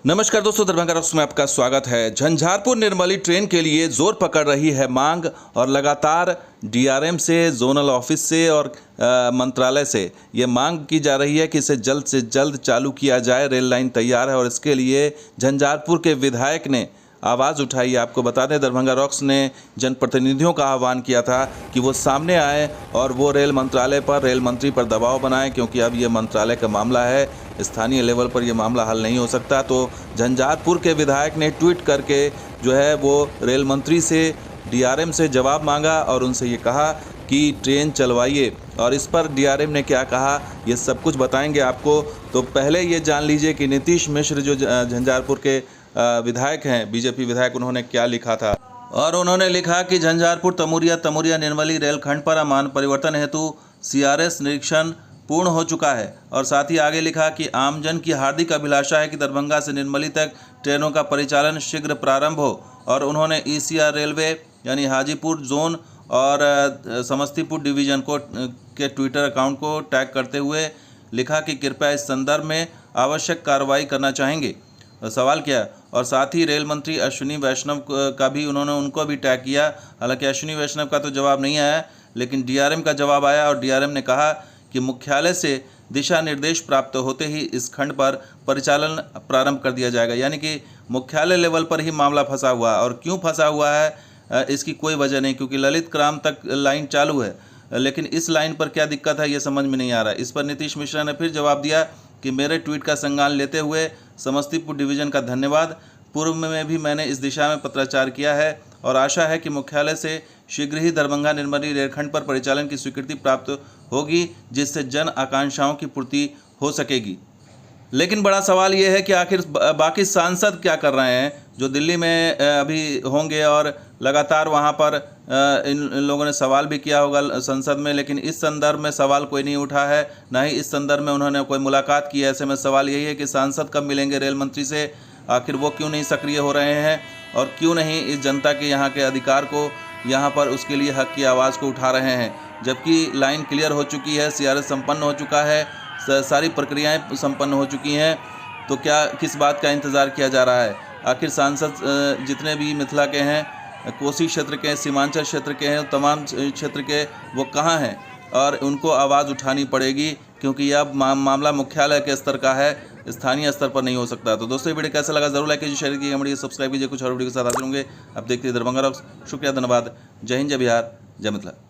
नमस्कार दोस्तों, दरभंगा रॉक्स में आपका स्वागत है। झंझारपुर निर्मली ट्रेन के लिए जोर पकड़ रही है मांग और लगातार डीआरएम से, जोनल ऑफिस से और मंत्रालय से ये मांग की जा रही है कि इसे जल्द से जल्द चालू किया जाए। रेल लाइन तैयार है और इसके लिए झंझारपुर के विधायक ने आवाज़ उठाई। आपको बता दें, दरभंगा रॉक्स ने जनप्रतिनिधियों का आह्वान किया था कि वो सामने आए और वो रेल मंत्रालय पर, रेल मंत्री पर दबाव बनाएं, क्योंकि अब ये मंत्रालय का मामला है, स्थानीय लेवल पर ये मामला हल नहीं हो सकता। तो झंझारपुर के विधायक ने ट्वीट करके जो है वो रेल मंत्री से, डीआरएम से जवाब मांगा और उनसे ये कहा कि ट्रेन चलवाइए। और इस पर डीआरएम ने क्या कहा ये सब कुछ बताएंगे आपको। तो पहले ये जान लीजिए कि नीतीश मिश्र जो झंझारपुर के विधायक हैं, बीजेपी विधायक, उन्होंने क्या लिखा था। और उन्होंने लिखा कि झंझारपुर तमुरिया निर्मली रेलखंड पर मान परिवर्तन हेतु सीआरएस निरीक्षण पूर्ण हो चुका है। और साथ ही आगे लिखा कि आमजन की हार्दिक अभिलाषा है कि दरभंगा से निर्मली तक ट्रेनों का परिचालन शीघ्र प्रारंभ हो। और उन्होंने ईसीआर रेलवे यानी हाजीपुर जोन और समस्तीपुर डिवीज़न के ट्विटर अकाउंट को टैग करते हुए लिखा कि कृपया इस संदर्भ में आवश्यक कार्रवाई करना चाहेंगे, सवाल किया। और साथ ही रेल मंत्री अश्विनी वैष्णव का भी उनको भी टैग किया। हालांकि अश्विनी वैष्णव का तो जवाब नहीं आया, लेकिन डीआरएम का जवाब आया और डीआरएम ने कहा कि मुख्यालय से दिशा निर्देश प्राप्त होते ही इस खंड पर परिचालन प्रारंभ कर दिया जाएगा। यानी कि मुख्यालय लेवल पर ही मामला फंसा हुआ है। और क्यों फंसा हुआ है इसकी कोई वजह नहीं, क्योंकि ललित ग्राम तक लाइन चालू है, लेकिन इस लाइन पर क्या दिक्कत है ये समझ में नहीं आ रहा है। इस पर नीतीश मिश्रा ने फिर जवाब दिया कि मेरे ट्वीट का संज्ञान लेते हुए समस्तीपुर डिवीज़न का धन्यवाद। पूर्व में भी मैंने इस दिशा में पत्राचार किया है और आशा है कि मुख्यालय से शीघ्र ही दरभंगा निर्मली रेलखंड पर परिचालन की स्वीकृति प्राप्त होगी, जिससे जन आकांक्षाओं की पूर्ति हो सकेगी। लेकिन बड़ा सवाल ये है कि आखिर बाकी सांसद क्या कर रहे हैं जो दिल्ली में अभी होंगे, और लगातार वहाँ पर इन लोगों ने सवाल भी किया होगा संसद में, लेकिन इस संदर्भ में सवाल कोई नहीं उठा है, ना ही इस संदर्भ में उन्होंने कोई मुलाकात की है। ऐसे में सवाल यही है कि सांसद कब मिलेंगे रेल मंत्री से, आखिर वो क्यों नहीं सक्रिय हो रहे हैं और क्यों नहीं इस जनता के यहाँ के अधिकार को, यहाँ पर उसके लिए हक की आवाज़ को उठा रहे हैं। जबकि लाइन क्लियर हो चुकी है, सीआरएस संपन्न हो चुका है, सारी प्रक्रियाएं संपन्न हो चुकी हैं, तो क्या किस बात का इंतज़ार किया जा रहा है। आखिर सांसद जितने भी मिथिला के हैं, कोसी क्षेत्र के, सीमांचल क्षेत्र के हैं, तमाम क्षेत्र के, वो कहाँ हैं और उनको आवाज़ उठानी पड़ेगी, क्योंकि यह मामला मुख्यालय के स्तर का है, स्थानीय स्तर पर नहीं हो सकता। तो दोस्तों, वीडियो कैसा लगा जरूर लाइक कीजिए, शेयर कीजिए, वीडियो सब्सक्राइब कीजिए। कुछ और वीडियो के साथ हाजिर होंगे। अब देखते हैं दरभंगा रॉक्स। शुक्रिया, धन्यवाद। जय हिंद, जय बिहार, जय मिथिला।